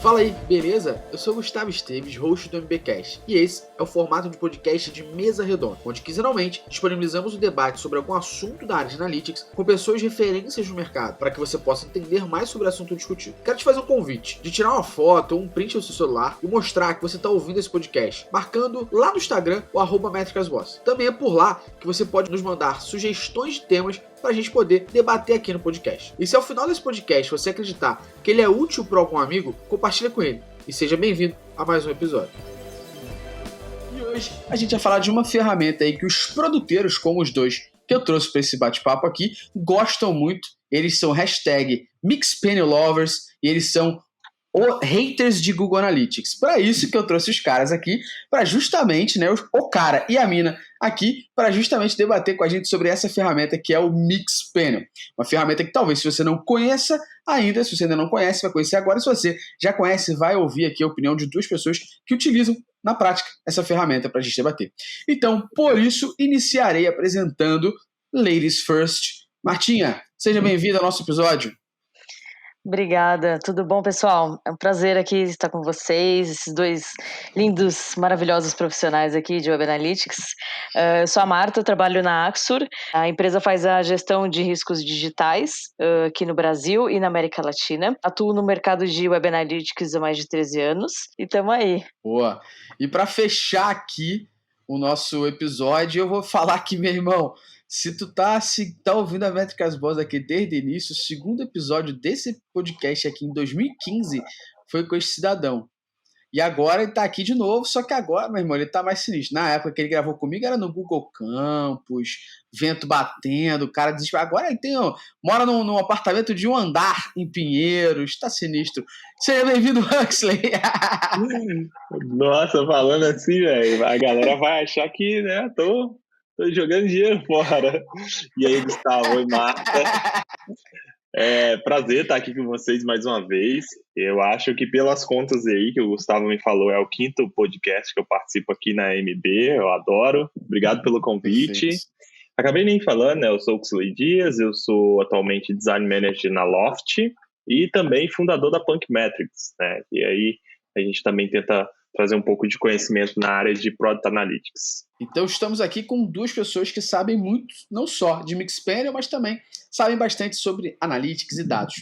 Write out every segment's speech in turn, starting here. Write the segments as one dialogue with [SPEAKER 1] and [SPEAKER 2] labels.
[SPEAKER 1] Fala aí, beleza? Eu sou o Gustavo Esteves, host do MBcast, e esse é o formato de podcast de mesa redonda, onde quinzenalmente disponibilizamos o debate sobre algum assunto da área de Analytics com pessoas referências no mercado, para que você possa entender mais sobre o assunto discutido. Quero te fazer um convite de tirar uma foto ou um print do seu celular e mostrar que você está ouvindo esse podcast, marcando lá no Instagram o @métricasboss. Também é por lá que você pode nos mandar sugestões de temas para a gente poder debater aqui no podcast. E se ao final desse podcast você acreditar que ele é útil para algum amigo, compartilha com ele. E seja bem-vindo a mais um episódio. E hoje a gente vai falar de uma ferramenta aí que os produteiros, como os dois que eu trouxe para esse bate-papo aqui, gostam muito. Eles são #MixPanelLovers e eles são haters de Google Analytics. Para isso que eu trouxe os caras aqui, para justamente, o cara e a mina aqui, para justamente debater com a gente sobre essa ferramenta que é o Mixpanel. Uma ferramenta que talvez, se você não conheça ainda, se você ainda não conhece, vai conhecer agora. Se você já conhece, vai ouvir aqui a opinião de duas pessoas que utilizam na prática essa ferramenta para a gente debater. Então, por isso, iniciarei apresentando Ladies First. Martinha, seja bem-vinda ao nosso episódio.
[SPEAKER 2] Obrigada, tudo bom, pessoal? É um prazer aqui estar com vocês, esses dois lindos, maravilhosos profissionais aqui de Web Analytics. Eu sou a Marta, eu trabalho na Axur. A empresa faz a gestão de riscos digitais aqui no Brasil e na América Latina. Atuo no mercado de Web Analytics há mais de 13 anos e estamos aí.
[SPEAKER 1] Boa! E para fechar aqui o nosso episódio, eu vou falar aqui, meu irmão, se tu tá ouvindo a Métricas Boss aqui desde o início, o segundo episódio desse podcast aqui em 2015 foi com esse cidadão. E agora ele tá aqui de novo, só que agora, meu irmão, ele tá mais sinistro. Na época que ele gravou comigo era no Google Campus, vento batendo, o cara desesperado. Agora ele mora num apartamento de um andar em Pinheiros, tá sinistro. Seja bem-vindo, Huxley!
[SPEAKER 3] Nossa, falando assim, velho, a galera vai achar que, tô jogando dinheiro fora. E aí, Gustavo e Marta, prazer estar aqui com vocês mais uma vez. Eu acho que pelas contas aí que o Gustavo me falou, é o 5º podcast que eu participo aqui na MB, eu adoro. Obrigado pelo convite.
[SPEAKER 1] Perfeito.
[SPEAKER 3] Acabei nem falando, né? Eu sou o Huxley Dias, eu sou atualmente Design Manager na Loft e também fundador da Punk Metrics, né? E aí a gente também tenta trazer um pouco de conhecimento na área de Product Analytics.
[SPEAKER 1] Então estamos aqui com duas pessoas que sabem muito, não só de Mixpanel, mas também sabem bastante sobre Analytics e dados.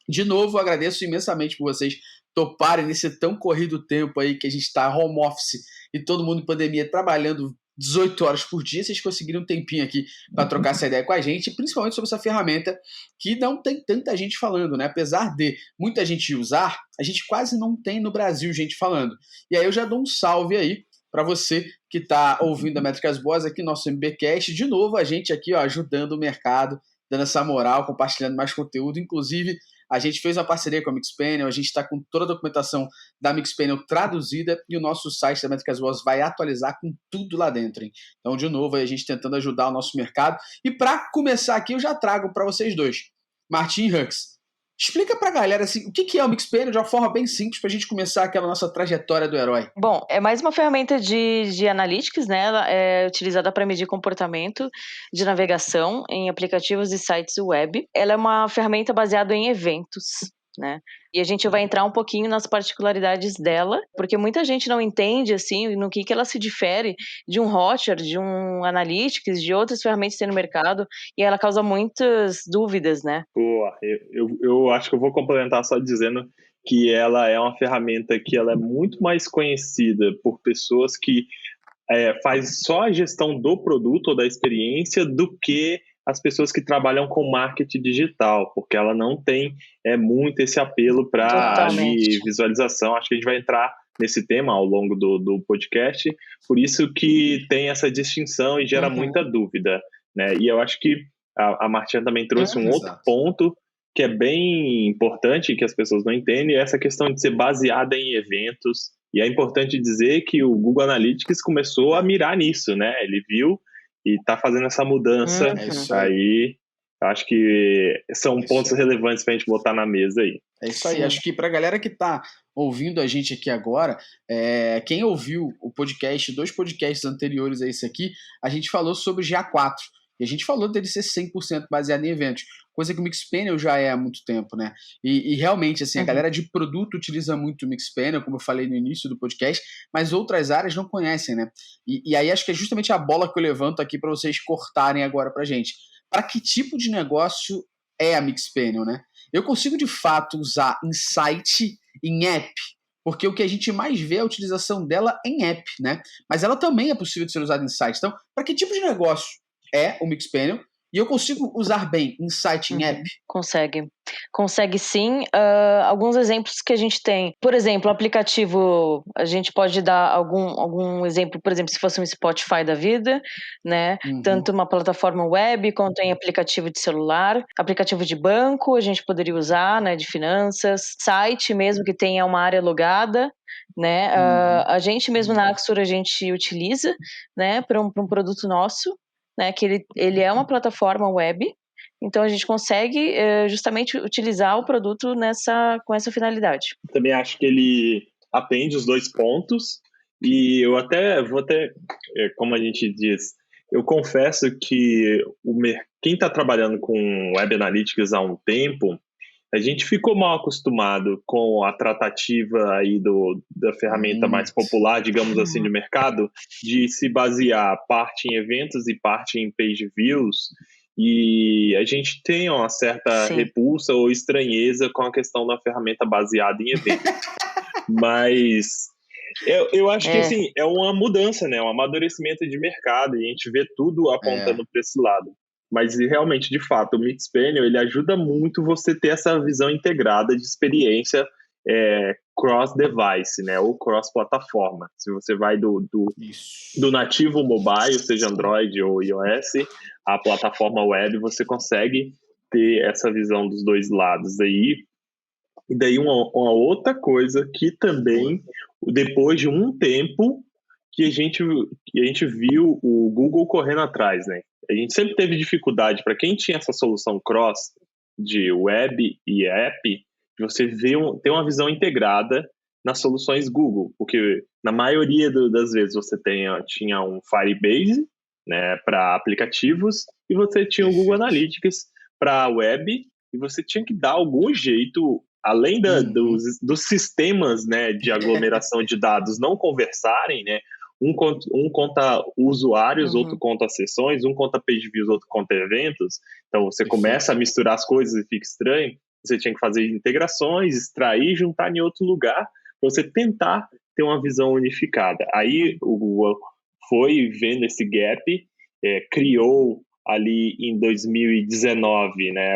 [SPEAKER 1] De novo, eu agradeço imensamente por vocês toparem nesse tão corrido tempo aí que a gente está home office e todo mundo em pandemia trabalhando 18 horas por dia. Vocês conseguiram um tempinho aqui para trocar essa ideia com a gente, principalmente sobre essa ferramenta que não tem tanta gente falando, né? Apesar de muita gente usar, a gente quase não tem no Brasil gente falando. E aí eu já dou um salve aí para você que está ouvindo a Métricas Boss aqui no nosso MBcast. De novo, a gente aqui ajudando o mercado, dando essa moral, compartilhando mais conteúdo. Inclusive, a gente fez uma parceria com a Mixpanel, a gente está com toda a documentação da Mixpanel traduzida e o nosso site da Métricas Boss vai atualizar com tudo lá dentro, hein? Então, de novo, a gente tentando ajudar o nosso mercado. E para começar aqui, eu já trago para vocês dois, Martin e Hux. Explica pra galera assim, o que é o Mixpanel de uma forma bem simples pra gente começar aquela nossa trajetória do herói.
[SPEAKER 2] Bom, é mais uma ferramenta de analytics, né? Ela é utilizada para medir comportamento de navegação em aplicativos e sites web. Ela é uma ferramenta baseada em eventos, né? E a gente vai entrar um pouquinho nas particularidades dela, porque muita gente não entende, assim, no que ela se difere de um Hotjar, de um Analytics, de outras ferramentas que tem no mercado, e ela causa muitas dúvidas, né?
[SPEAKER 3] Boa, eu acho que eu vou complementar só dizendo que ela é uma ferramenta que ela é muito mais conhecida por pessoas que faz só a gestão do produto ou da experiência do que as pessoas que trabalham com marketing digital, porque ela não tem muito esse apelo para visualização. Acho que a gente vai entrar nesse tema ao longo do podcast, por isso que tem essa distinção e gera muita dúvida, né? E eu acho que a Martinha também trouxe um outro ponto que é bem importante e que as pessoas não entendem, é essa questão de ser baseada em eventos. E é importante dizer que o Google Analytics começou a mirar nisso, né? Ele viu e está fazendo essa mudança. Aí, acho que são pontos relevantes para a gente botar na mesa aí.
[SPEAKER 1] É isso aí. Acho que para a galera que está ouvindo a gente aqui agora, quem ouviu o podcast, 2 podcasts anteriores a esse aqui, a gente falou sobre o GA4. E a gente falou dele ser 100% baseado em eventos. coisa que o Mixpanel já é há muito tempo, né? E realmente, assim, a
[SPEAKER 2] Uhum.
[SPEAKER 1] galera de produto utiliza muito o Mixpanel, como eu falei no início do podcast, mas outras áreas não conhecem, né? E aí acho que é justamente a bola que eu levanto aqui para vocês cortarem agora pra gente. Para que tipo de negócio é a Mixpanel, né? Eu consigo, de fato, usar Insight em app, porque o que a gente mais vê é a utilização dela em app, né? Mas ela também é possível de ser usada em site. Então, para que tipo de negócio é o Mixpanel? E eu consigo usar bem Insight em app?
[SPEAKER 2] Consegue. Consegue sim. Alguns exemplos que a gente tem. Por exemplo, o aplicativo, a gente pode dar algum exemplo, por exemplo, se fosse um Spotify da vida, né? Tanto uma plataforma web quanto em aplicativo de celular, aplicativo de banco, a gente poderia usar, né? De finanças, site mesmo que tenha uma área logada, né? A gente mesmo na Axur, a gente utiliza, né? Para um produto nosso, né? Que ele é uma plataforma web. Então a gente consegue justamente utilizar o produto com essa finalidade.
[SPEAKER 3] Também acho que ele atende os dois pontos e eu como a gente diz, eu confesso que quem está trabalhando com Web Analytics há um tempo, a gente ficou mal acostumado com a tratativa aí da ferramenta mais popular, digamos assim, de mercado, de se basear parte em eventos e parte em page views, e a gente tem uma certa repulsa ou estranheza com a questão da ferramenta baseada em eventos. Mas eu acho que assim, é uma mudança, né? Um amadurecimento de mercado, e a gente vê tudo apontando para esse lado. Mas realmente, de fato, o Mixpanel ele ajuda muito você ter essa visão integrada de experiência cross-device, né? Ou cross-plataforma. Se você vai do nativo mobile, seja Android ou iOS, a plataforma web, você consegue ter essa visão dos dois lados aí. E daí uma outra coisa que também, depois de um tempo, que a gente viu o Google correndo atrás, né? A gente sempre teve dificuldade, para quem tinha essa solução cross de web e app, você ter uma visão integrada nas soluções Google, porque na maioria das vezes você tinha um Firebase, né, para aplicativos, e você tinha o Google Analytics para web, e você tinha que dar algum jeito, além dos sistemas, né, de aglomeração de dados não conversarem, né, um conta usuários, outro conta sessões, um conta page views, outro conta eventos. Então você começa a misturar as coisas e fica estranho. Você tinha que fazer integrações, extrair, juntar em outro lugar, para você tentar ter uma visão unificada. Aí o Google foi vendo esse gap, criou ali em 2019, né,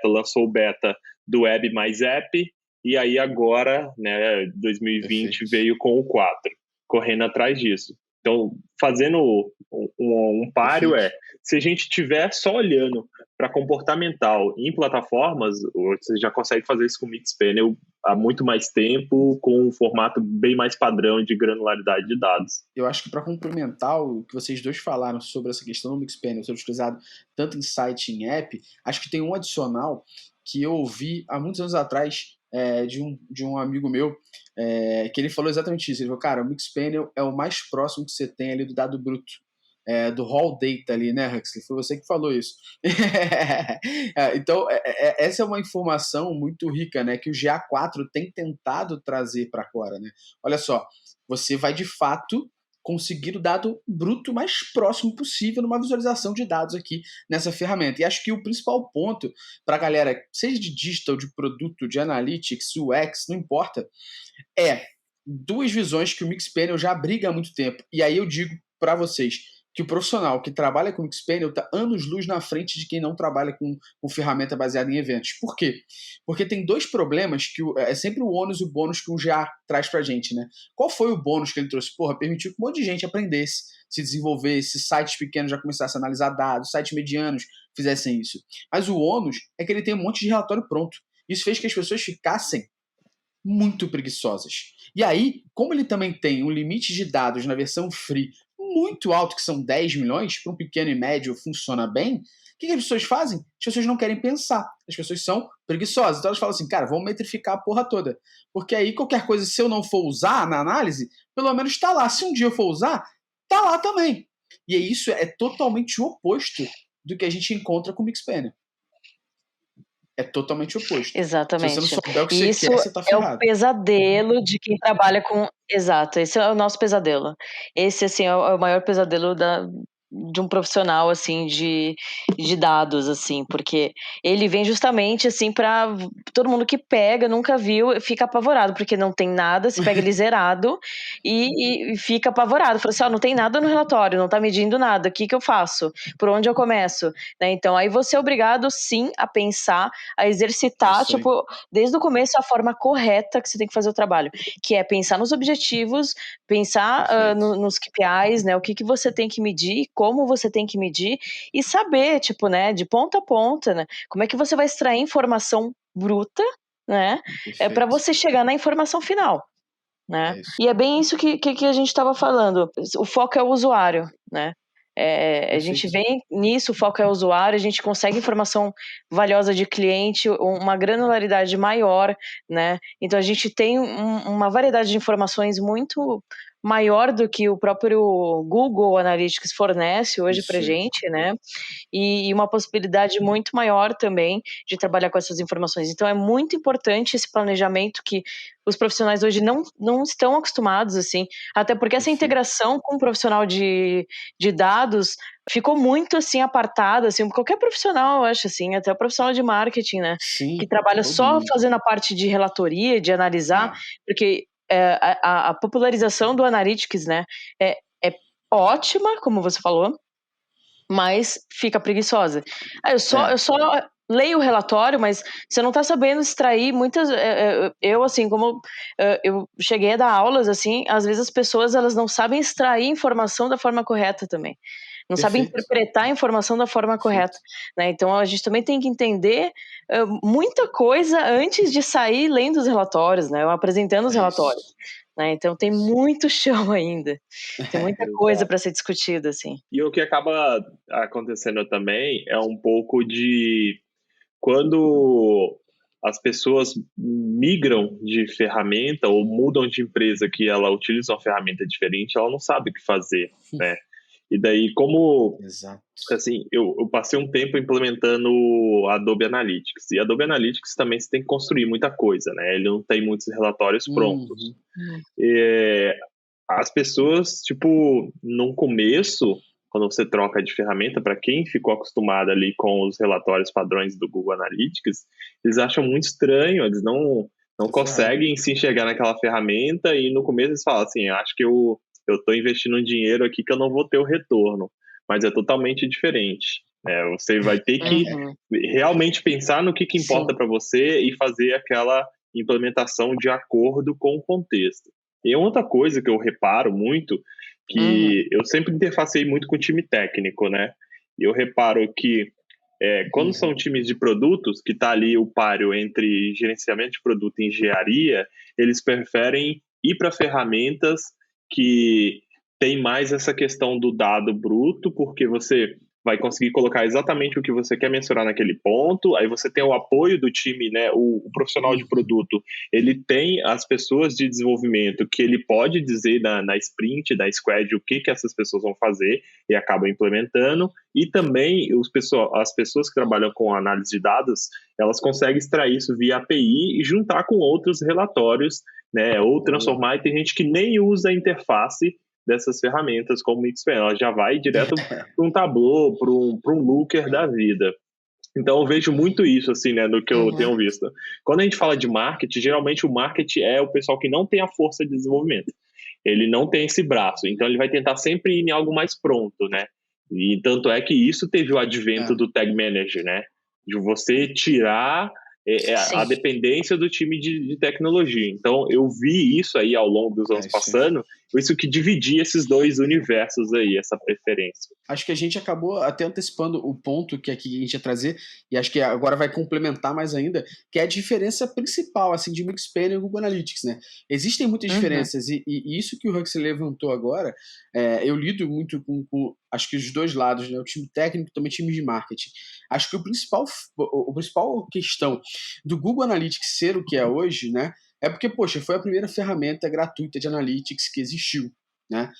[SPEAKER 3] lançou o beta do Web mais App, e aí agora, né, 2020 veio com o 4, correndo atrás disso. Então, fazendo um páreo se a gente estiver só olhando para comportamental em plataformas, você já consegue fazer isso com o Mixpanel há muito mais tempo, com um formato bem mais padrão de granularidade de dados.
[SPEAKER 1] Eu acho que para complementar o que vocês dois falaram sobre essa questão do Mixpanel ser utilizado tanto em site e em app, acho que tem um adicional que eu ouvi há muitos anos atrás de um amigo meu, que ele falou exatamente isso. Ele falou, cara, o Mixpanel é o mais próximo que você tem ali do dado bruto, do raw data ali, né, Huxley? Foi você que falou isso. Então, essa é uma informação muito rica, né, que o GA4 tem tentado trazer para agora, né? Olha só, você vai de fato conseguir o dado bruto mais próximo possível numa visualização de dados aqui nessa ferramenta. E acho que o principal ponto para a galera, seja de digital, de produto, de analytics, UX, não importa, duas visões que o Mixpanel já abriga há muito tempo. E aí eu digo para vocês que o profissional que trabalha com o Mixpanel está anos-luz na frente de quem não trabalha com ferramenta baseada em eventos. Por quê? Porque tem dois problemas que é sempre o ônus e o bônus que o GA traz pra gente, né? Qual foi o bônus que ele trouxe? Permitiu que um monte de gente aprendesse, se desenvolvesse, sites pequenos já começassem a analisar dados, sites medianos fizessem isso. Mas o ônus é que ele tem um monte de relatório pronto. Isso fez que as pessoas ficassem muito preguiçosas. E aí, como ele também tem um limite de dados na versão free muito alto, que são 10 milhões, para um pequeno e médio funciona bem, o que as pessoas fazem? As pessoas não querem pensar. As pessoas são preguiçosas. Então elas falam assim, cara, vamos metrificar a porra toda. Porque aí qualquer coisa, se eu não for usar na análise, pelo menos está lá. Se um dia eu for usar, está lá também. E isso é totalmente o oposto do que a gente encontra com o Mixpanel. é totalmente oposto. Se você não
[SPEAKER 2] Exatamente.
[SPEAKER 1] souber o que
[SPEAKER 2] E
[SPEAKER 1] você
[SPEAKER 2] isso
[SPEAKER 1] quer, você tá
[SPEAKER 2] é o
[SPEAKER 1] ferrado.
[SPEAKER 2] pesadelo de quem trabalha com exato, esse é o nosso pesadelo. Esse, assim, é o maior pesadelo de um profissional, assim, de dados, assim, porque ele vem justamente, assim, pra todo mundo que pega, nunca viu, fica apavorado, porque não tem nada, se pega ele zerado e fica apavorado. Fala assim: "Ó, não tem nada no relatório, não tá medindo nada, o que que eu faço? Por onde eu começo?", né, então aí você é obrigado sim a pensar, a
[SPEAKER 1] É
[SPEAKER 2] exercitar,
[SPEAKER 1] isso aí.
[SPEAKER 2] tipo, desde o começo a forma correta que você tem que fazer o trabalho, que é pensar nos objetivos, pensar
[SPEAKER 1] Perfeito.
[SPEAKER 2] nos KPIs, né, o que que você tem que medir, como você tem que medir e saber, tipo, né, de ponta a ponta, né, como é que você vai extrair informação bruta, né, para
[SPEAKER 1] Perfeito.
[SPEAKER 2] você chegar na informação final, né.
[SPEAKER 1] É isso.
[SPEAKER 2] E é bem isso que a gente estava falando, o foco é o usuário, né. A gente
[SPEAKER 1] Perfeito.
[SPEAKER 2] vem nisso, o foco é o usuário, a gente consegue informação valiosa de cliente, uma granularidade maior, né. Então a gente tem uma variedade de informações muito maior do que o próprio Google Analytics fornece hoje pra
[SPEAKER 1] Isso aí.
[SPEAKER 2] gente, né, e uma possibilidade muito maior também de trabalhar com essas informações. Então é muito importante esse planejamento que os profissionais hoje não estão acostumados, assim, até porque essa
[SPEAKER 1] Perfeito.
[SPEAKER 2] integração com o profissional de dados ficou muito, assim, apartada, assim, qualquer profissional, eu acho, assim, até o profissional de marketing, né, que
[SPEAKER 1] Sim,
[SPEAKER 2] trabalha
[SPEAKER 1] todo
[SPEAKER 2] só
[SPEAKER 1] mundo.
[SPEAKER 2] fazendo a parte de relatoria, de analisar,
[SPEAKER 1] É,
[SPEAKER 2] porque, a popularização do analytics, né, é ótima, como você falou, mas fica preguiçosa. Ah, eu
[SPEAKER 1] é,
[SPEAKER 2] só leio o relatório, mas você não tá sabendo extrair muitas eu, assim, como, eu cheguei a dar aulas, assim, às vezes as pessoas elas não sabem extrair informação da forma correta também, não sabem
[SPEAKER 1] perfeito,
[SPEAKER 2] interpretar a informação da forma correta,
[SPEAKER 1] perfeito.
[SPEAKER 2] né, então a gente também tem que entender, muita coisa antes de sair lendo os relatórios, né, ou apresentando os
[SPEAKER 1] É
[SPEAKER 2] relatórios,
[SPEAKER 1] isso.
[SPEAKER 2] né, então
[SPEAKER 1] É
[SPEAKER 2] tem
[SPEAKER 1] isso.
[SPEAKER 2] muito chão ainda, tem muita coisa
[SPEAKER 3] Exato.
[SPEAKER 2] para ser discutida, assim.
[SPEAKER 3] E o que acaba acontecendo também é um pouco de quando as pessoas migram de ferramenta ou mudam de empresa que ela utiliza uma ferramenta diferente, ela não sabe o que fazer, né? E daí, como
[SPEAKER 1] Exato.
[SPEAKER 3] assim, eu passei um tempo implementando o Adobe Analytics. E Adobe Analytics também você tem que construir muita coisa, né? Ele não tem muitos relatórios prontos.
[SPEAKER 1] Uhum.
[SPEAKER 2] Hum.
[SPEAKER 3] É, as pessoas, tipo, no começo, quando você troca de ferramenta, para quem ficou acostumado ali com os relatórios padrões do Google Analytics, eles acham muito estranho, eles não
[SPEAKER 1] Tá ferrado.
[SPEAKER 3] conseguem se enxergar naquela ferramenta e no começo eles falam assim, acho que eu estou investindo um dinheiro aqui que eu não vou ter o retorno, mas é totalmente diferente. Você vai ter que
[SPEAKER 2] Uhum.
[SPEAKER 3] realmente pensar no que importa
[SPEAKER 2] Sim.
[SPEAKER 3] para você e fazer aquela implementação de acordo com o contexto. E outra coisa que eu reparo muito,
[SPEAKER 2] Uhum.
[SPEAKER 3] que eu sempre interfacei muito com o time técnico, né? E eu reparo que quando são
[SPEAKER 1] Uhum.
[SPEAKER 3] times de produtos, que está ali o páreo entre gerenciamento de produto e engenharia, eles preferem ir para ferramentas que tem mais essa questão do dado bruto, porque você vai conseguir colocar exatamente o que você quer mensurar naquele ponto, aí você tem o apoio do time, né, o profissional de
[SPEAKER 1] Uhum.
[SPEAKER 3] produto, ele tem as pessoas de desenvolvimento que ele pode dizer na sprint, da squad, o que essas pessoas vão fazer e acaba implementando, e também as pessoas que trabalham com análise de dados, elas conseguem extrair isso via API e juntar com outros relatórios, né, ou
[SPEAKER 1] Boa.
[SPEAKER 3] transformar, e tem gente que nem usa a interface dessas ferramentas como o Mixpanel, ela já vai direto para um Tableau, para um Looker da vida. Então eu vejo muito isso, assim, né, no que eu tenho
[SPEAKER 2] Uhum.
[SPEAKER 3] visto. Quando a gente fala de marketing, geralmente o marketing é o pessoal que não tem a força de desenvolvimento. Ele não tem esse braço, então ele vai tentar sempre ir em algo mais pronto, né? E tanto é que isso teve o advento
[SPEAKER 1] É,
[SPEAKER 3] do Tag Manager, né? De você tirar a
[SPEAKER 2] Sim.
[SPEAKER 3] dependência do time de tecnologia. Então eu vi isso aí ao longo dos
[SPEAKER 1] é
[SPEAKER 3] anos
[SPEAKER 1] isso aí.
[SPEAKER 3] passando, isso que dividia esses dois universos aí, essa preferência.
[SPEAKER 1] Acho que a gente acabou até antecipando o ponto que aqui a gente ia trazer, e acho que agora vai complementar mais ainda, que é a diferença principal assim, de Mixpanel e Google Analytics. Né? Existem muitas
[SPEAKER 2] Uhum.
[SPEAKER 1] diferenças, e isso que o Huxley levantou agora, eu lido muito com acho que os dois lados, né? O time técnico e também o time de marketing. Acho que o principal questão do Google Analytics ser o que é hoje, né, é porque, poxa, foi a primeira ferramenta gratuita de analytics que existiu. Né?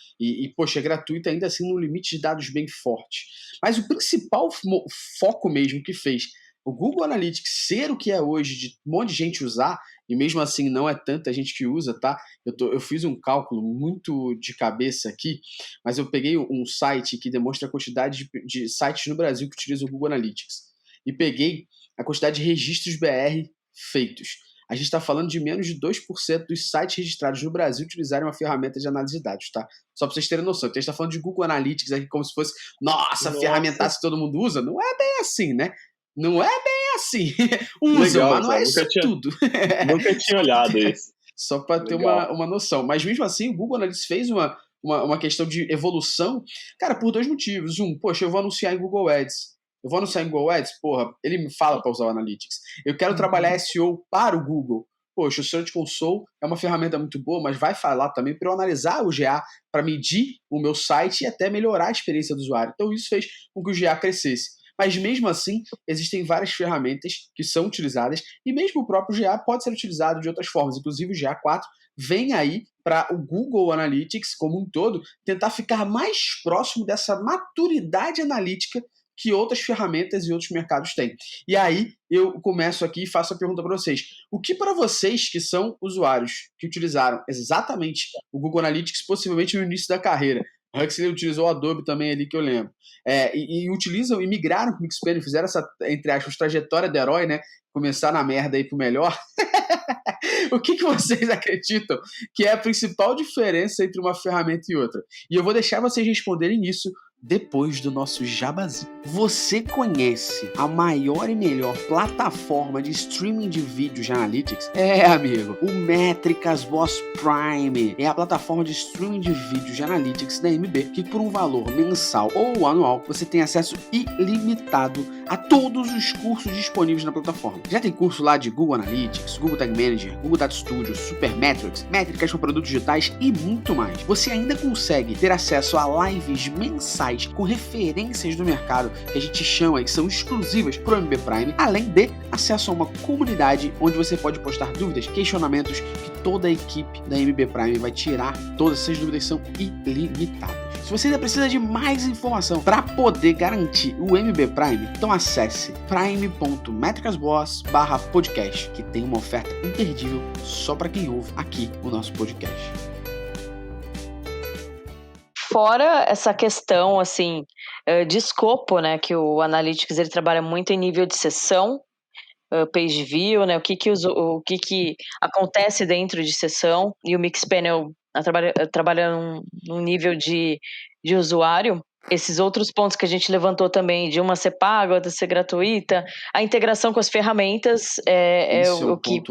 [SPEAKER 1] Poxa, é gratuito ainda assim num limite de dados bem forte. Mas o principal foco mesmo que fez o Google Analytics ser o que é hoje, de um monte de gente usar, e mesmo assim não é tanta gente que usa, tá? Eu fiz um cálculo muito de cabeça aqui, mas eu peguei um site que demonstra a quantidade de sites no Brasil que utilizam o Google Analytics. E peguei a quantidade de registros BR feitos. A gente está falando de menos de 2% dos sites registrados no Brasil utilizarem uma ferramenta de análise de dados, tá? Só para vocês terem noção. Então, a gente está falando de Google Analytics aqui como se fosse, nossa, ferramentaça que todo mundo usa. Não é bem assim, né? Não é bem assim. Usam, mas não é isso tudo.
[SPEAKER 3] Nunca tinha olhado isso.
[SPEAKER 1] Só para ter uma noção. Mas mesmo assim, o Google Analytics fez uma questão de evolução, cara, por 2 motivos. Poxa, eu vou anunciar em Google Ads. Eu vou anunciar em Google Ads, porra, ele me fala para usar o Analytics. Eu quero trabalhar SEO para o Google. Poxa, o Search Console é uma ferramenta muito boa, mas vai falar também para eu analisar o GA, para medir o meu site e até melhorar a experiência do usuário. Então isso fez com que o GA crescesse. Mas mesmo assim, existem várias ferramentas que são utilizadas e mesmo o próprio GA pode ser utilizado de outras formas. Inclusive o GA4 vem aí para o Google Analytics como um todo tentar ficar mais próximo dessa maturidade analítica que outras ferramentas e outros mercados têm. E aí eu começo aqui e faço a pergunta para vocês. O que para vocês que são usuários que utilizaram exatamente o Google Analytics possivelmente no início da carreira, o Huxley utilizou o Adobe também ali que eu lembro, e utilizam e migraram para o Mixpanel, fizeram essa, entre aspas, trajetória de herói, né? Começar na merda e ir pro melhor. O que vocês acreditam que é a principal diferença entre uma ferramenta e outra? E eu vou deixar vocês responderem isso depois do nosso jabazinho. Você conhece a maior e melhor plataforma de streaming de vídeos de Analytics? Amigo, o Métricas Boss Prime é a plataforma de streaming de vídeos de Analytics da MB, que por um valor mensal ou anual, você tem acesso ilimitado a todos os cursos disponíveis na plataforma. Já tem curso lá de Google Analytics, Google Tag Manager, Google Data Studio, Supermetrics, métricas para produtos digitais e muito mais. Você ainda consegue ter acesso a lives mensais com referências do mercado que a gente chama e que são exclusivas para o MB Prime, além de acesso a uma comunidade onde você pode postar dúvidas, questionamentos que toda a equipe da MB Prime vai tirar. Todas essas dúvidas são ilimitadas. Se você ainda precisa de mais informação para poder garantir o MB Prime, então acesse prime.metricasboss.podcast, que tem uma oferta imperdível só para quem ouve aqui o nosso podcast.
[SPEAKER 2] Fora essa questão, assim, de escopo, né, que o Analytics ele trabalha muito em nível de sessão, page view, né, o que acontece dentro de sessão, e o Mixpanel trabalha num nível de usuário. Esses outros pontos que a gente levantou também, de uma ser paga, outra ser gratuita, a integração com as ferramentas é o que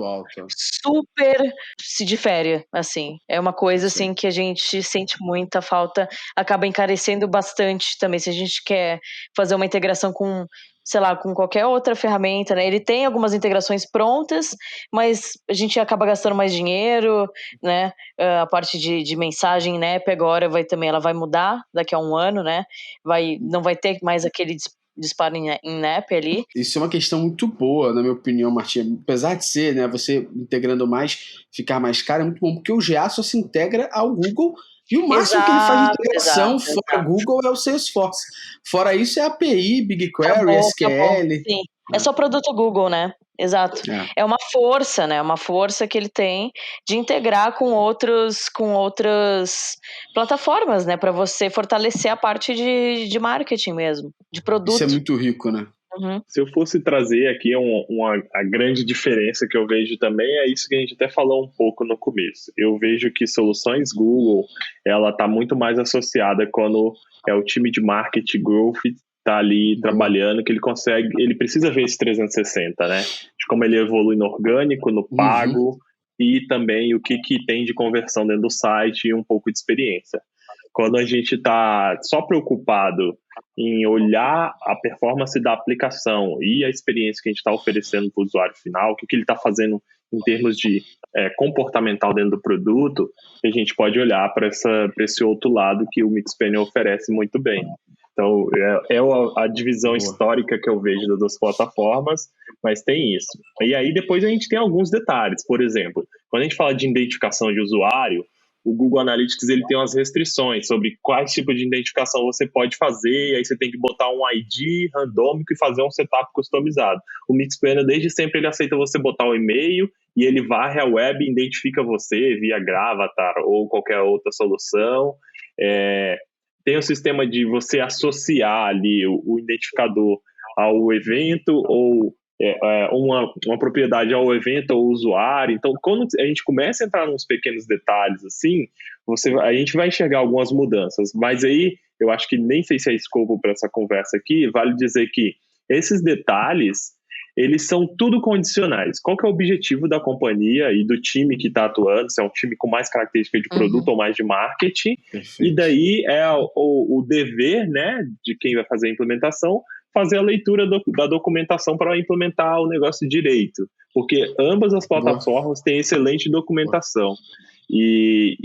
[SPEAKER 2] super se difere, assim. É uma coisa, assim, que a gente sente muita falta, acaba encarecendo bastante também, se a gente quer fazer uma integração com, sei lá, com qualquer outra ferramenta, né? Ele tem algumas integrações prontas, mas a gente acaba gastando mais dinheiro, né? A parte de mensagem, né? Agora ela vai mudar daqui a um ano, né? Não vai ter mais aquele disparo em NAP ali.
[SPEAKER 1] Isso é uma questão muito boa, na minha opinião, Martinha. Apesar de ser, né, você integrando mais, ficar mais caro, é muito bom, porque o GA só se integra ao Google e o máximo que ele faz de integração fora Google é o Salesforce. Fora isso é API, BigQuery, SQL.
[SPEAKER 2] Sim. É só produto Google, né? Exato. É uma força, né? Uma força que ele tem de integrar com outras plataformas, né? Para você fortalecer a parte de marketing mesmo, de produto.
[SPEAKER 1] Isso é muito rico, né?
[SPEAKER 2] Uhum.
[SPEAKER 3] Se eu fosse trazer aqui a grande diferença que eu vejo também é isso que a gente até falou um pouco no começo. Eu vejo que soluções Google, ela está muito mais associada quando é o time de marketing growth tá ali trabalhando, que ele precisa ver esse 360, né? De como ele evolui no orgânico, no pago, e também o que tem de conversão dentro do site e um pouco de experiência. Quando a gente tá só preocupado em olhar a performance da aplicação e a experiência que a gente está oferecendo para o usuário final, o que ele está fazendo em termos de comportamental dentro do produto, a gente pode olhar para esse outro lado que o Mixpanel oferece muito bem. Então, é a divisão histórica que eu vejo das duas plataformas, mas tem isso. E aí, depois a gente tem alguns detalhes. Por exemplo, quando a gente fala de identificação de usuário, o Google Analytics ele tem umas restrições sobre quais tipos de identificação você pode fazer, e aí você tem que botar um ID randômico e fazer um setup customizado. O Mixpanel, desde sempre, ele aceita você botar um e-mail e ele varre a web e identifica você via Gravatar ou qualquer outra solução. Tem um sistema de você associar ali o identificador ao evento ou uma propriedade ao evento ou usuário. Então, quando a gente começa a entrar nos pequenos detalhes assim, a gente vai enxergar algumas mudanças. Mas aí, eu acho que nem sei se é escopo para essa conversa aqui, vale dizer que esses detalhes, eles são tudo condicionais. Qual que é o objetivo da companhia e do time que está atuando, se é um time com mais característica de produto ou mais de marketing. Perfeito. E daí é o dever, né, de quem vai fazer a implementação, fazer a leitura da documentação para implementar o negócio direito, porque ambas as plataformas têm excelente documentação. E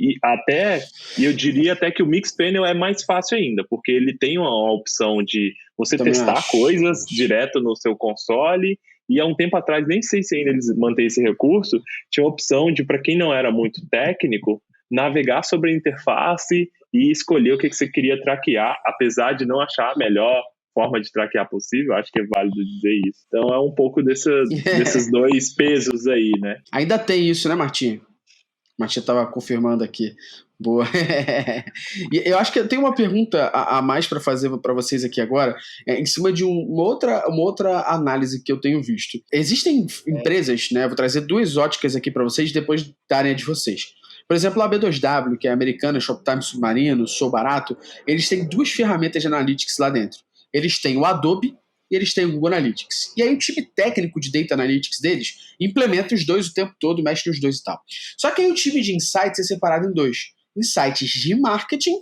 [SPEAKER 3] eu diria até que o Mixpanel é mais fácil ainda, porque ele tem uma opção de você testar coisas direto no seu console, e há um tempo atrás, nem sei se ainda eles mantêm esse recurso, tinha a opção de, para quem não era muito técnico, navegar sobre a interface e escolher o que você queria traquear, apesar de não achar a melhor forma de traquear possível, acho que é válido dizer isso. Então é um pouco desses dois pesos aí, né?
[SPEAKER 1] Ainda tem isso, né, Martim? Martim estava confirmando aqui. Boa. E eu acho que eu tenho uma pergunta a mais para fazer para vocês aqui agora, em cima de uma outra análise que eu tenho visto. Existem empresas, né? Vou trazer duas óticas aqui para vocês, depois darem a de vocês. Por exemplo, a B2W, que é americana, Shoptime Submarino, Sou Barato, eles têm duas ferramentas de analytics lá dentro. Eles têm o Adobe e eles têm o Google Analytics. E aí o time técnico de Data Analytics deles implementa os dois o tempo todo, mexe nos dois e tal. Só que aí o time de Insights é separado em dois. Insights de marketing,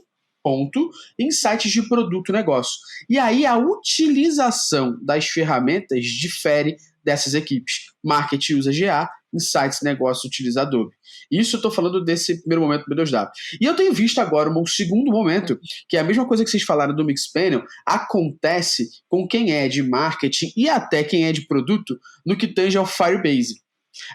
[SPEAKER 1] ponto, e Insights de produto negócio. E aí a utilização das ferramentas difere dessas equipes. Marketing usa GA, Insights negócio utiliza Adobe. Isso eu estou falando desse primeiro momento do B2W. E eu tenho visto agora um segundo momento, que é a mesma coisa que vocês falaram do Mixpanel, acontece com quem é de marketing e até quem é de produto no que tange ao Firebase.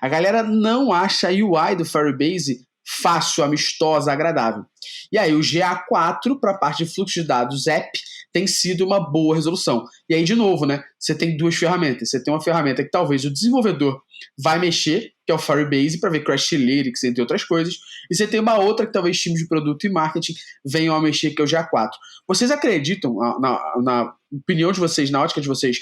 [SPEAKER 1] A galera não acha a UI do Firebase fácil, amistosa, agradável. E aí o GA4 para a parte de fluxo de dados app tem sido uma boa resolução. E aí, de novo, né, você tem duas ferramentas. Você tem uma ferramenta que talvez o desenvolvedor vai mexer, que é o Firebase, para ver Crash Lyrics, entre outras coisas. E você tem uma outra que talvez times de produto e marketing venham a mexer, que é o GA4. Vocês acreditam, na opinião de vocês, na ótica de vocês,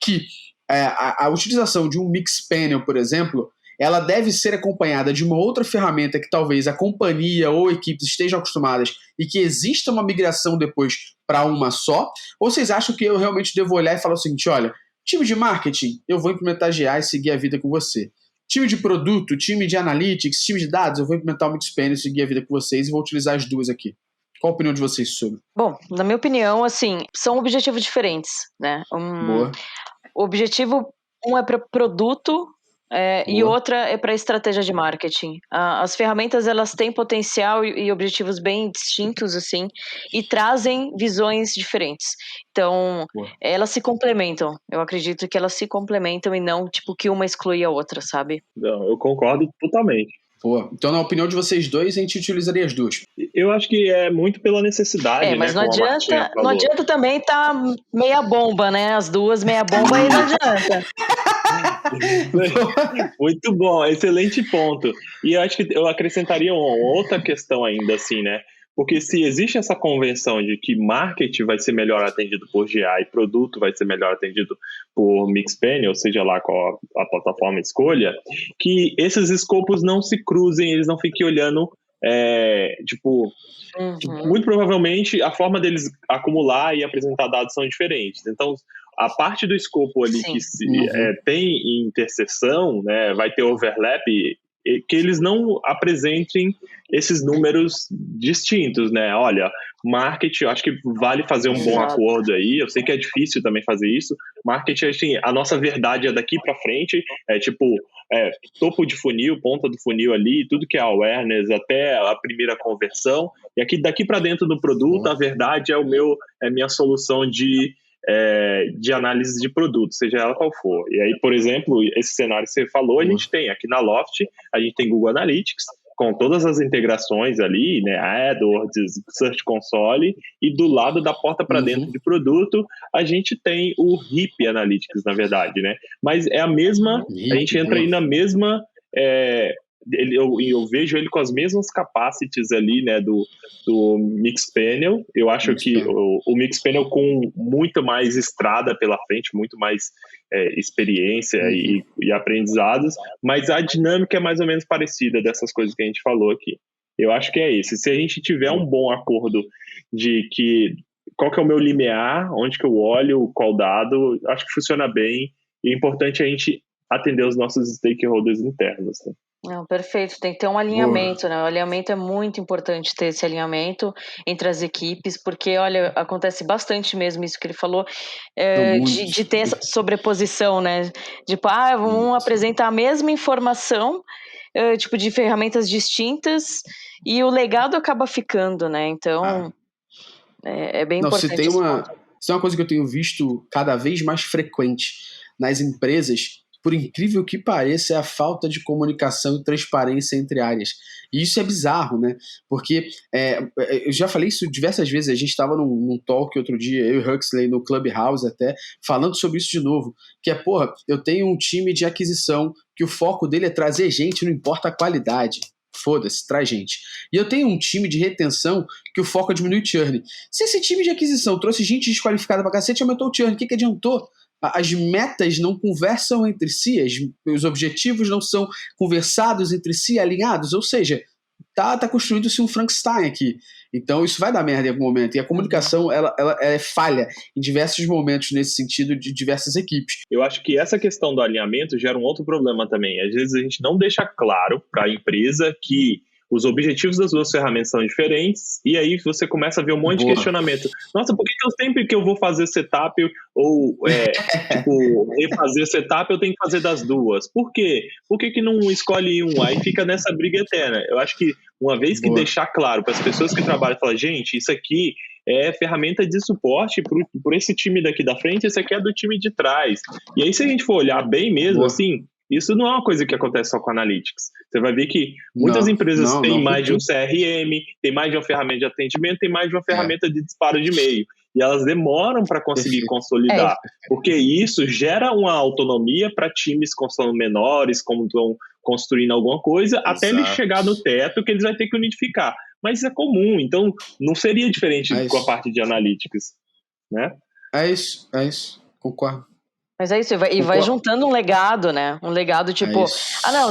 [SPEAKER 1] que a utilização de um Mixpanel, por exemplo, ela deve ser acompanhada de uma outra ferramenta que talvez a companhia ou equipes estejam acostumadas e que exista uma migração depois para uma só? Ou vocês acham que eu realmente devo olhar e falar o seguinte, olha, time de marketing, eu vou implementar GA e seguir a vida com você. Time de produto, time de analytics, time de dados, eu vou implementar o Mixpanel e seguir a vida com vocês e vou utilizar as duas aqui. Qual a opinião de vocês sobre?
[SPEAKER 2] Bom, na minha opinião, assim, são objetivos diferentes, né?
[SPEAKER 1] Boa.
[SPEAKER 2] O objetivo, um é para produto, e outra é para estratégia de marketing. As ferramentas, elas têm potencial e objetivos bem distintos, assim, e trazem visões diferentes. Então, elas se complementam. Eu acredito que elas se complementam e não, tipo, que uma exclui a outra, sabe?
[SPEAKER 3] Não, eu concordo totalmente.
[SPEAKER 1] Pô, então, na opinião de vocês dois, a gente utilizaria as duas.
[SPEAKER 3] Eu acho que é muito pela necessidade,
[SPEAKER 2] mas
[SPEAKER 3] né?
[SPEAKER 2] não adianta também tá meia bomba, né? As duas meia bomba aí não adianta.
[SPEAKER 3] Muito bom, excelente ponto. E eu acho que eu acrescentaria uma outra questão ainda assim, né? Porque se existe essa convenção de que marketing vai ser melhor atendido por GA e produto vai ser melhor atendido por Mixpanel, seja lá qual a plataforma escolha, que esses escopos não se cruzem, eles não fiquem olhando, muito provavelmente a forma deles acumular e apresentar dados são diferentes. Então, a parte do escopo ali que tem interseção, né, vai ter overlap, que eles não apresentem esses números distintos, né? Olha, marketing, eu acho que vale fazer um bom acordo aí. Eu sei que é difícil também fazer isso. Marketing, assim, a nossa verdade é daqui para frente, topo de funil, ponta do funil ali, tudo que é awareness, até a primeira conversão. E aqui daqui para dentro do produto, a verdade é minha solução de análise de produto, seja ela qual for. E aí, por exemplo, esse cenário que você falou, a gente tem aqui na Loft, a gente tem Google Analytics, com todas as integrações ali, né, AdWords, Search Console, e do lado da porta para dentro de produto, a gente tem o HIP Analytics, na verdade, né? Mas é a mesma, a gente entra aí na mesma, eu vejo ele com as mesmas capacities ali, né, do Mixpanel. Eu acho que o Mixpanel com muito mais estrada pela frente, muito mais experiência e aprendizados, mas a dinâmica é mais ou menos parecida dessas coisas que a gente falou aqui. Eu acho que é esse. Se a gente tiver um bom acordo de que qual que é o meu limiar, onde que eu olho, qual dado, acho que funciona bem. E é importante a gente atender os nossos stakeholders internos, né?
[SPEAKER 2] Não, perfeito, tem que ter um alinhamento, né? O alinhamento é muito importante, ter esse alinhamento entre as equipes, porque, olha, acontece bastante mesmo isso que ele falou, de ter essa sobreposição, né? Tipo, vamos apresentar a mesma informação, tipo, de ferramentas distintas, e o legado acaba ficando, né? Então, é bem importante.
[SPEAKER 1] Se tem uma coisa que eu tenho visto cada vez mais frequente nas empresas, por incrível que pareça, é a falta de comunicação e transparência entre áreas. E isso é bizarro, né? Porque eu já falei isso diversas vezes. A gente estava num talk outro dia, eu e Huxley, no Clubhouse até, falando sobre isso de novo. Que eu tenho um time de aquisição que o foco dele é trazer gente, não importa a qualidade. Foda-se, traz gente. E eu tenho um time de retenção que o foco é diminuir o churn. Se esse time de aquisição trouxe gente desqualificada pra cacete, aumentou o churn. O que adiantou? As metas não conversam entre si, os objetivos não são conversados entre si, alinhados, ou seja, tá construindo-se um Frankenstein aqui. Então isso vai dar merda em algum momento, e a comunicação ela é falha em diversos momentos nesse sentido de diversas equipes.
[SPEAKER 3] Eu acho que essa questão do alinhamento gera um outro problema também. Às vezes a gente não deixa claro para a empresa que os objetivos das duas ferramentas são diferentes, e aí você começa a ver um monte de questionamento. Nossa, por que eu sempre que eu vou fazer setup ou refazer setup, eu tenho que fazer das duas? Por quê? Por que não escolhe um? Aí fica nessa briga eterna. Eu acho que uma vez que deixar claro para as pessoas que trabalham, falar, gente, isso aqui é ferramenta de suporte por esse time daqui da frente, esse aqui é do time de trás. E aí, se a gente for olhar bem mesmo, assim, isso não é uma coisa que acontece só com Analytics. Você vai ver que muitas empresas têm mais de um CRM, tem mais de uma ferramenta de atendimento, tem mais de uma ferramenta de disparo de e-mail. E elas demoram para conseguir consolidar, porque isso gera uma autonomia para times que são menores, como estão construindo alguma coisa, até ele chegar no teto que eles vão ter que unificar. Mas isso é comum, então não seria diferente com a parte de Analytics, né?
[SPEAKER 1] É isso, concordo.
[SPEAKER 2] Mas é isso, e vai juntando um legado, né? Um legado tipo,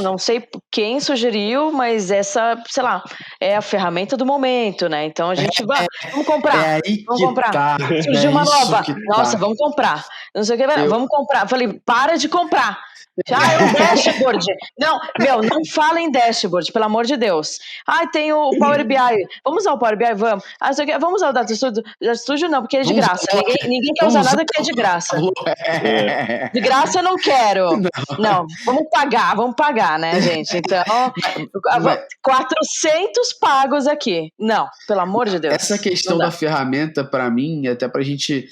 [SPEAKER 2] não sei quem sugeriu, mas essa, sei lá, é a ferramenta do momento, né? Então a gente vai, vamos comprar, vamos comprar. Surgiu uma nova, nossa, vamos comprar. Não sei o que, vamos comprar. Falei, para de comprar. É um dashboard. Não fala em dashboard, pelo amor de Deus. Tem o Power BI. Vamos usar o Power BI? Vamos. Vamos usar o Data Studio? Data Studio não, porque é de graça. Ninguém quer usar nada que é de graça. De graça eu não quero. Não, vamos pagar, né, gente? Então, 400 pagos aqui. Não, pelo amor de Deus.
[SPEAKER 1] Essa questão da ferramenta, para mim, até pra gente,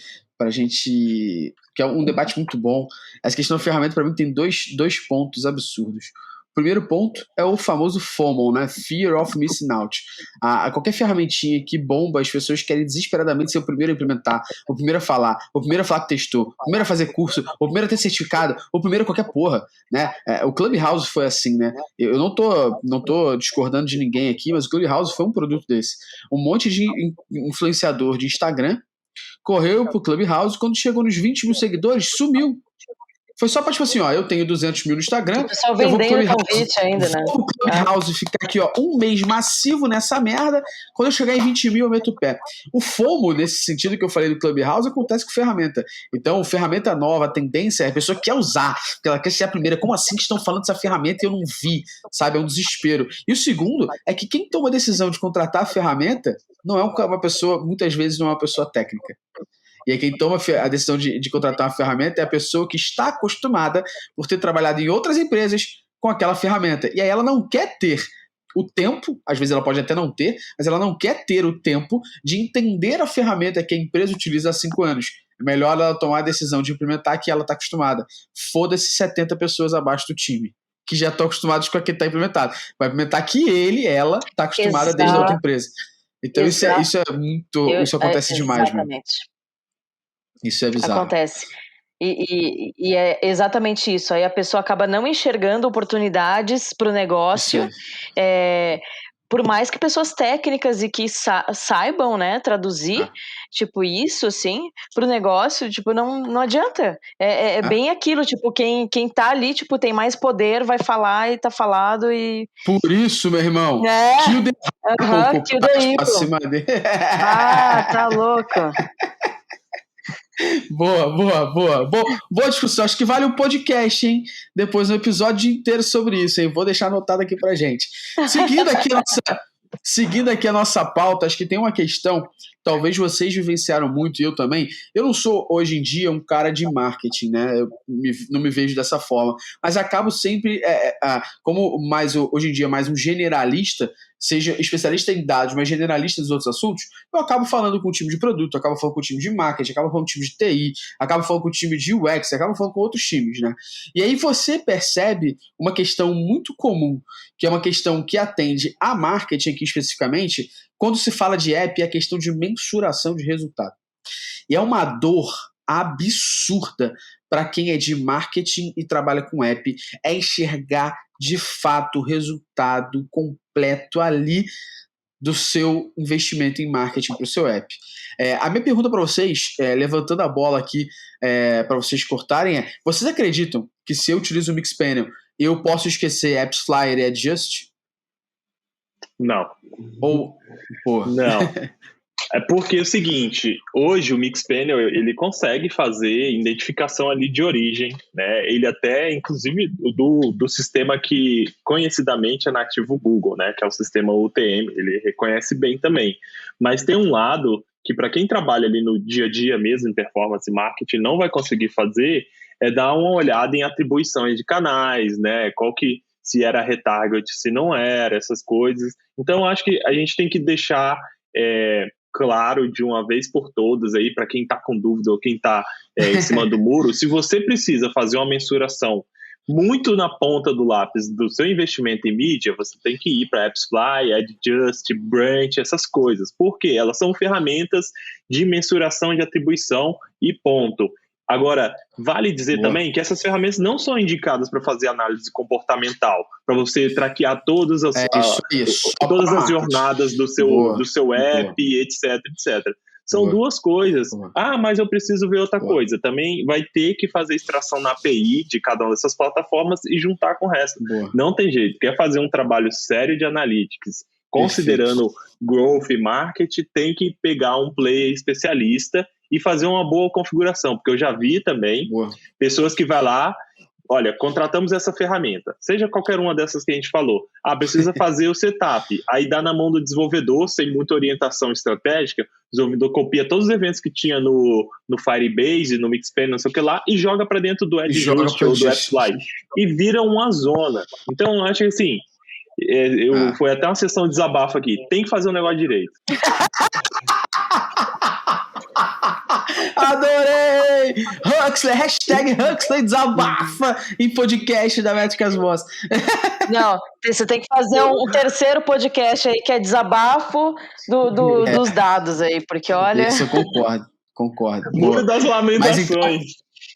[SPEAKER 1] que é um debate muito bom, essa questão da ferramenta, para mim, tem dois pontos absurdos. O primeiro ponto é o famoso FOMO, né? Fear of Missing Out. Qualquer ferramentinha que bomba, as pessoas querem desesperadamente ser o primeiro a implementar, o primeiro a falar, o primeiro a falar que testou, o primeiro a fazer curso, o primeiro a ter certificado, o primeiro a qualquer porra, né? O Clubhouse foi assim, né? Eu não tô discordando de ninguém aqui, mas o Clubhouse foi um produto desse. Um monte de influenciador de Instagram correu pro Clubhouse, quando chegou nos 20 mil seguidores, sumiu. Foi só pra, tipo assim, eu tenho 200 mil no Instagram.
[SPEAKER 2] O pessoal vendendo convite ainda, né?
[SPEAKER 1] Vou pro Clubhouse ficar aqui, um mês massivo nessa merda. Quando eu chegar em 20 mil, eu meto o pé. O FOMO, nesse sentido que eu falei do Clubhouse, acontece com ferramenta. Então, ferramenta nova, a tendência é a pessoa quer usar, porque ela quer ser a primeira. Como assim que estão falando dessa ferramenta e eu não vi? Sabe? É um desespero. E o segundo é que quem toma a decisão de contratar a ferramenta não é uma pessoa, muitas vezes não é uma pessoa técnica. E aí quem toma a decisão de contratar uma ferramenta é a pessoa que está acostumada por ter trabalhado em outras empresas com aquela ferramenta. E aí ela não quer ter o tempo, às vezes ela pode até não ter, mas ela não quer ter o tempo de entender a ferramenta que a empresa utiliza há 5 anos. É melhor ela tomar a decisão de implementar que ela está acostumada. Foda-se 70 pessoas abaixo do time. que já estão acostumados com aquilo que está implementado. Vai implementar que ela está acostumada desde a outra empresa. Então isso é muito. Isso acontece demais, mano.
[SPEAKER 2] Exatamente.
[SPEAKER 1] Isso é bizarro.
[SPEAKER 2] Acontece. E é exatamente isso. Aí a pessoa acaba não enxergando oportunidades para o negócio. Por mais que pessoas técnicas e que saibam, né, traduzir, tipo, isso, assim, pro negócio, tipo, não adianta. Bem aquilo, tipo, quem tá ali, tipo, tem mais poder, vai falar e tá falado e...
[SPEAKER 1] Por isso, meu irmão,
[SPEAKER 2] kill the evil. Tá louco.
[SPEAKER 1] Boa discussão. Acho que vale um podcast, hein? Depois um episódio inteiro sobre isso, hein? Vou deixar anotado aqui pra gente. Seguindo aqui a nossa pauta, acho que tem uma questão, talvez vocês vivenciaram muito, e eu também. Eu não sou, hoje em dia, um cara de marketing, né? Eu não me vejo dessa forma. Mas acabo sempre, hoje em dia, mais um generalista, seja especialista em dados, mas generalista dos outros assuntos, eu acabo falando com o time de produto, acabo falando com o time de marketing, acabo falando com o time de TI, acabo falando com o time de UX, acabo falando com outros times, né? E aí você percebe uma questão muito comum, que é uma questão que atende a marketing aqui especificamente, quando se fala de app, é a questão de mensuração de resultado. E é uma dor absurda para quem é de marketing e trabalha com app, é enxergar de fato o resultado completo ali do seu investimento em marketing para o seu app. A minha pergunta para vocês, levantando a bola aqui para vocês cortarem, vocês acreditam que se eu utilizo o Mixpanel, eu posso esquecer AppsFlyer e Adjust?
[SPEAKER 3] Não.
[SPEAKER 1] Não.
[SPEAKER 3] É porque é o seguinte, hoje o Mixpanel, ele consegue fazer identificação ali de origem, né? Ele até, inclusive, do sistema que conhecidamente é nativo Google, né? Que é o sistema UTM, ele reconhece bem também. Mas tem um lado que para quem trabalha ali no dia a dia mesmo, em performance marketing, não vai conseguir fazer, é dar uma olhada em atribuições de canais, né? Se era retarget, se não era, essas coisas. Então, acho que a gente tem que deixar claro de uma vez por todas aí, para quem está com dúvida ou quem está em cima do muro, se você precisa fazer uma mensuração muito na ponta do lápis do seu investimento em mídia, você tem que ir para AppsFlyer, Adjust, Branch, essas coisas. Por quê? Elas são ferramentas de mensuração de atribuição e ponto. Agora, vale dizer também que essas ferramentas não são indicadas para fazer análise comportamental, para você traquear todas as jornadas do seu app, etc. São duas coisas. Mas eu preciso ver outra coisa. Também vai ter que fazer extração na API de cada uma dessas plataformas e juntar com o resto. Não tem jeito. Quer fazer um trabalho sério de analytics, considerando growth e marketing, tem que pegar um player especialista e fazer uma boa configuração, porque eu já vi também pessoas que vai lá, olha, contratamos essa ferramenta, seja qualquer uma dessas que a gente falou, precisa fazer o setup, aí dá na mão do desenvolvedor, sem muita orientação estratégica, o desenvolvedor copia todos os eventos que tinha no Firebase, no Mixpanel, não sei o que lá, e joga para dentro do Adjust ou do AppsFlyer, e vira uma zona. Então, eu acho que assim, foi até uma sessão de desabafo aqui, tem que fazer o negócio direito.
[SPEAKER 1] Adorei! Huxley, #Huxley desabafa em podcast da Métricas Boss.
[SPEAKER 2] Não, você tem que fazer um terceiro podcast aí, que é desabafo dos dados aí, porque olha...
[SPEAKER 1] Isso eu concordo.
[SPEAKER 3] Muro das lamentações.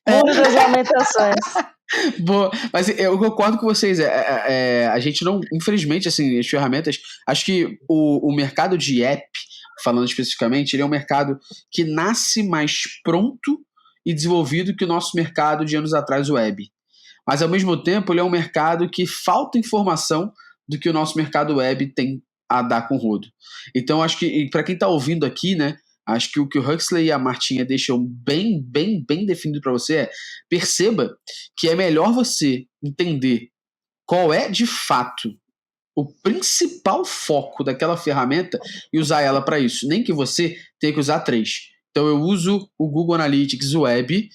[SPEAKER 2] Muro das lamentações.
[SPEAKER 1] Boa, mas eu concordo com vocês. A gente não, infelizmente, assim, as ferramentas. Acho que o mercado de app, falando especificamente, ele é um mercado que nasce mais pronto e desenvolvido que o nosso mercado de anos atrás, web. Mas, ao mesmo tempo, ele é um mercado que falta informação do que o nosso mercado web tem a dar com o rodo. Então, acho que, para quem está ouvindo aqui, né, acho que o que o Huxley e a Martinha deixam bem definido para você perceba que é melhor você entender qual é, de fato, o principal foco daquela ferramenta e usar ela para isso. Nem que você tenha que usar 3. Então, eu uso o Google Analytics Web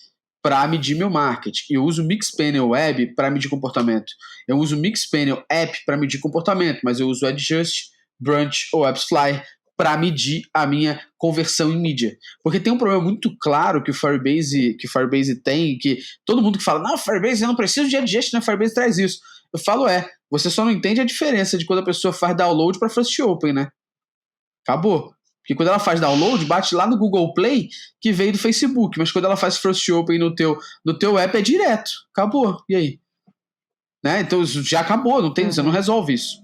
[SPEAKER 1] para medir meu marketing. Eu uso o Mixpanel Web para medir comportamento. Eu uso o Mixpanel App para medir comportamento, mas eu uso o Adjust, Branch ou AppsFlyer para medir a minha conversão em mídia. Porque tem um problema muito claro que o Firebase tem, que todo mundo que fala, não, Firebase, eu não preciso de Adjust, né? Firebase traz isso. Eu falo, você só não entende a diferença de quando a pessoa faz download para First Open, né? Acabou. Porque quando ela faz download, bate lá no Google Play, que veio do Facebook. Mas quando ela faz First Open no teu app, é direto. Acabou. E aí? Né? Então já acabou. Você não resolve isso.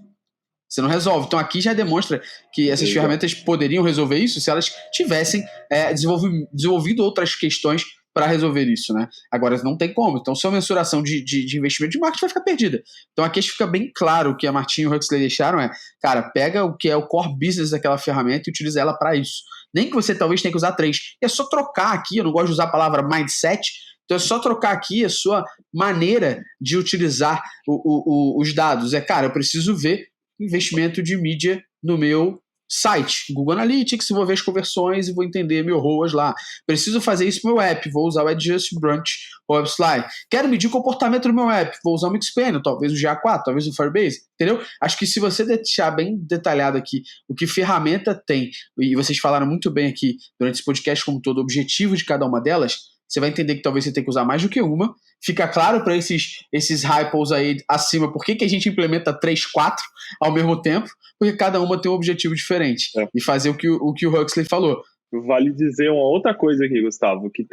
[SPEAKER 1] Você não resolve. Então aqui já demonstra que essas ferramentas poderiam resolver isso se elas tivessem desenvolvido outras questões para resolver isso, né? Agora não tem como. Então sua mensuração de investimento de marketing vai ficar perdida. Então aqui fica bem claro o que a Martinha e o Huxley deixaram cara, pega o que é o core business daquela ferramenta e utiliza ela para isso. Nem que você talvez tenha que usar 3. É só trocar aqui, eu não gosto de usar a palavra mindset, então é só trocar aqui a sua maneira de utilizar os dados. Cara, eu preciso ver investimento de mídia no meu site, Google Analytics, vou ver as conversões e vou entender meu ROAS lá. Preciso fazer isso no meu app, vou usar o Adjust Branch ou WebSly. Quero medir o comportamento do meu app, vou usar o Mixpanel, talvez o GA4, talvez o Firebase, entendeu? Acho que se você deixar bem detalhado aqui o que ferramenta tem, e vocês falaram muito bem aqui durante esse podcast como todo, o objetivo de cada uma delas, você vai entender que talvez você tenha que usar mais do que uma. Fica claro para esses hypos aí acima por que a gente implementa 3, 4 ao mesmo tempo, porque cada uma tem um objetivo diferente. E fazer o que o Huxley falou.
[SPEAKER 3] Vale dizer uma outra coisa aqui, Gustavo, que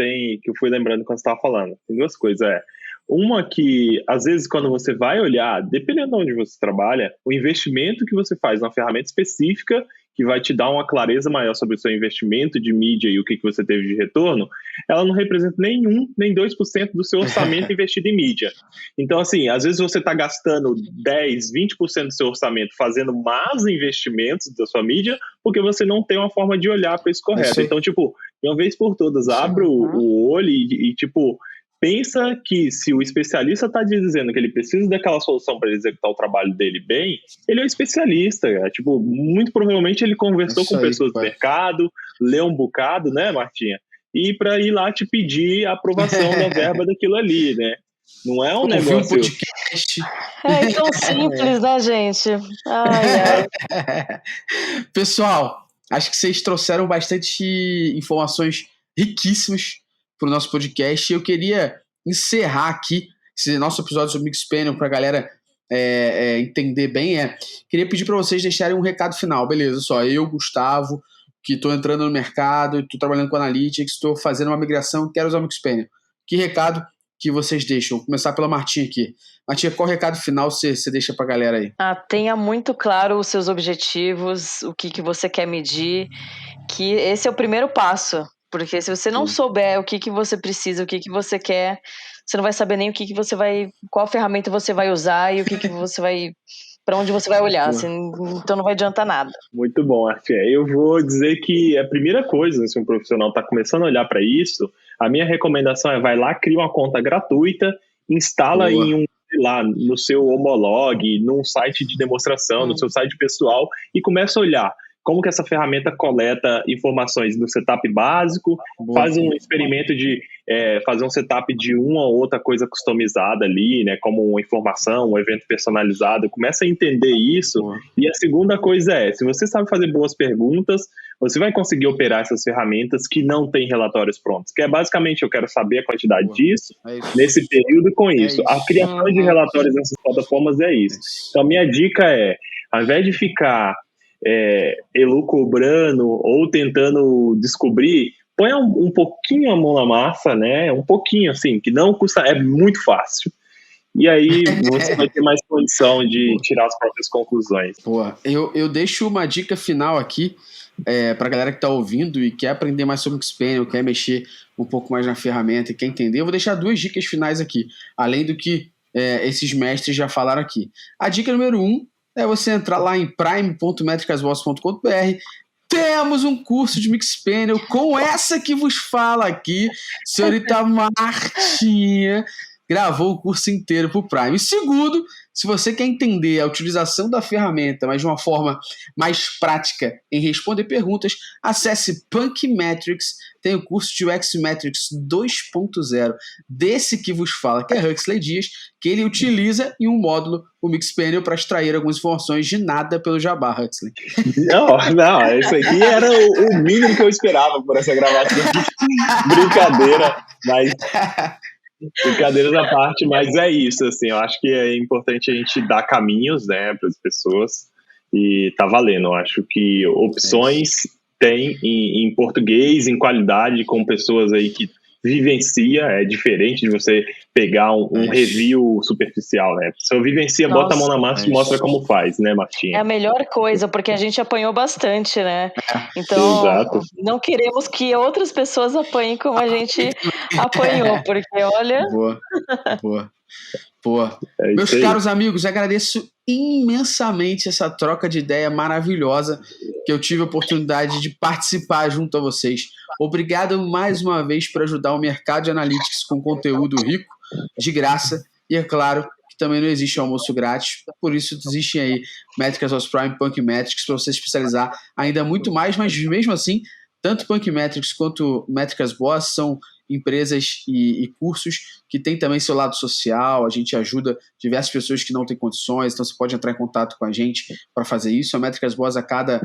[SPEAKER 3] eu fui lembrando quando você estava falando. Tem duas coisas. Uma que, às vezes, quando você vai olhar, dependendo de onde você trabalha, o investimento que você faz numa ferramenta específica que vai te dar uma clareza maior sobre o seu investimento de mídia e o que você teve de retorno, ela não representa nem 1, nem 2% do seu orçamento investido em mídia. Então, assim, às vezes você está gastando 10, 20% do seu orçamento fazendo más investimentos da sua mídia, porque você não tem uma forma de olhar para isso correto. Então, tipo, de uma vez por todas, abre o olho e pensa que se o especialista está dizendo que ele precisa daquela solução para ele executar o trabalho dele bem, ele é um especialista. Tipo, muito provavelmente ele conversou com pessoas do mercado, leu um bocado, né, Martinha? E para ir lá te pedir a aprovação da verba daquilo ali, né? Não é um negócio...
[SPEAKER 1] podcast.
[SPEAKER 2] É tão simples, né, gente? Ai.
[SPEAKER 1] Pessoal, acho que vocês trouxeram bastante informações riquíssimas para o nosso podcast. Eu queria encerrar aqui esse nosso episódio sobre Mixpanel para a galera entender bem. Queria pedir para vocês deixarem um recado final. Beleza, só eu, Gustavo, que estou entrando no mercado, estou trabalhando com Analytics, estou fazendo uma migração, quero usar o Mixpanel. Que recado que vocês deixam? Vou começar pela Martinha aqui. Martinha, qual recado final você deixa para a galera aí?
[SPEAKER 2] Tenha muito claro os seus objetivos, o que você quer medir, que esse é o primeiro passo. Porque se você não souber o que você precisa, o que você quer, você não vai saber nem qual ferramenta você vai usar e o que você vai, para onde você vai olhar. Então não vai adiantar nada.
[SPEAKER 3] Muito bom, Arthur. Eu vou dizer que a primeira coisa, se um profissional está começando a olhar para isso, a minha recomendação vai lá, cria uma conta gratuita, instala lá no seu Homolog, num site de demonstração, no seu site pessoal e começa a olhar como que essa ferramenta coleta informações no setup básico, faz um experimento de fazer um setup de uma ou outra coisa customizada ali, né, como uma informação, um evento personalizado, começa a entender isso. E a segunda coisa se você sabe fazer boas perguntas, você vai conseguir operar essas ferramentas que não têm relatórios prontos, que é basicamente, eu quero saber a quantidade disso, nesse período com isso. A criação de relatórios nessas plataformas é isso. Então, a minha dica ao invés de ficar elucubrando ou tentando descobrir, põe um pouquinho a mão na massa, né? Um pouquinho, assim, que não custa, é muito fácil. E aí você vai ter mais condição de tirar as próprias conclusões.
[SPEAKER 1] Eu deixo uma dica final aqui pra galera que tá ouvindo e quer aprender mais sobre o Mixpanel, quer mexer um pouco mais na ferramenta e quer entender. Eu vou deixar 2 dicas finais aqui, além do que esses mestres já falaram aqui. A dica número 1 é você entrar lá em prime.metricasboss.com.br. Temos um curso de Mixpanel com essa que vos fala aqui, senhorita Martinha, gravou o curso inteiro para o Prime. E segundo, se você quer entender a utilização da ferramenta, mas de uma forma mais prática em responder perguntas, acesse Punk Metrics, tem o curso de UX Metrics 2.0, desse que vos fala, que é Huxley Dias, que ele utiliza em um módulo, o Mixpanel, para extrair algumas informações de nada pelo jabá, Huxley.
[SPEAKER 3] Não, isso aqui era o mínimo que eu esperava por essa gravação. Brincadeira, mas... Brincadeiras à parte, mas é isso, assim, eu acho que é importante a gente dar caminhos, né, para as pessoas e tá valendo. Eu acho que opções tem em português, em qualidade, com pessoas aí que vivencia, é diferente de você pegar um review superficial, né? Se eu vivencia, bota a mão na massa e mostra como faz, né, Martinha?
[SPEAKER 2] É a melhor coisa, porque a gente apanhou bastante, né? Então,
[SPEAKER 3] Exato.
[SPEAKER 2] não queremos que outras pessoas apanhem como a gente apanhou, porque olha...
[SPEAKER 1] Boa. Meus caros amigos, agradeço imensamente essa troca de ideia maravilhosa que eu tive a oportunidade de participar junto a vocês. Obrigado mais uma vez por ajudar o mercado de analytics com conteúdo rico, de graça, e é claro que também não existe almoço grátis, por isso existem aí Métricas Boss Prime, Punk Metrics, para você especializar ainda muito mais, mas mesmo assim, tanto Punk Metrics quanto Métricas Boss são empresas e cursos que tem também seu lado social, a gente ajuda diversas pessoas que não têm condições, então você pode entrar em contato com a gente para fazer isso. A Métricas Boas a cada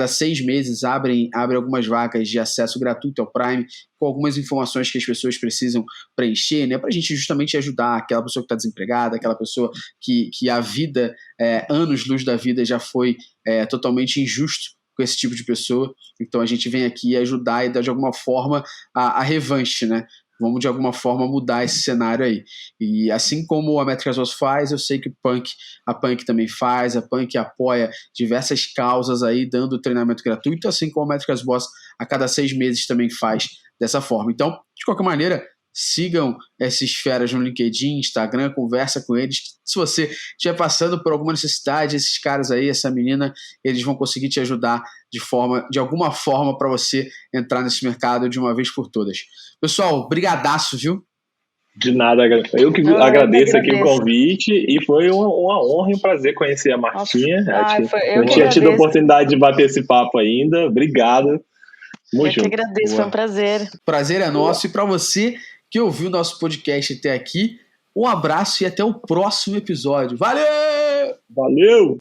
[SPEAKER 1] 6 meses abre algumas vagas de acesso gratuito ao Prime, com algumas informações que as pessoas precisam preencher, né, para a gente justamente ajudar aquela pessoa que está desempregada, aquela pessoa que a vida, anos-luz da vida já foi totalmente injusto com esse tipo de pessoa. Então a gente vem aqui ajudar e dar de alguma forma a revanche, né? Vamos de alguma forma mudar esse cenário aí. E assim como a Métricas Boss faz, eu sei que a Punk também faz, a Punk apoia diversas causas aí, dando treinamento gratuito, assim como a Métricas Boss a cada 6 meses também faz dessa forma. Então, de qualquer maneira, sigam esses feras no LinkedIn, Instagram, conversa com eles. Se você estiver passando por alguma necessidade, esses caras aí, essa menina, eles vão conseguir te ajudar de alguma forma para você entrar nesse mercado de uma vez por todas. Pessoal, brigadaço, viu?
[SPEAKER 3] De nada, eu que agradeço aqui o convite e foi uma honra e um prazer conhecer a Martinha. Não tinha tido a oportunidade de bater esse papo ainda. Obrigado.
[SPEAKER 2] Eu que agradeço, foi um prazer.
[SPEAKER 1] Prazer é nosso. E para você que ouviu o nosso podcast até aqui, um abraço e até o próximo episódio. Valeu!
[SPEAKER 3] Valeu!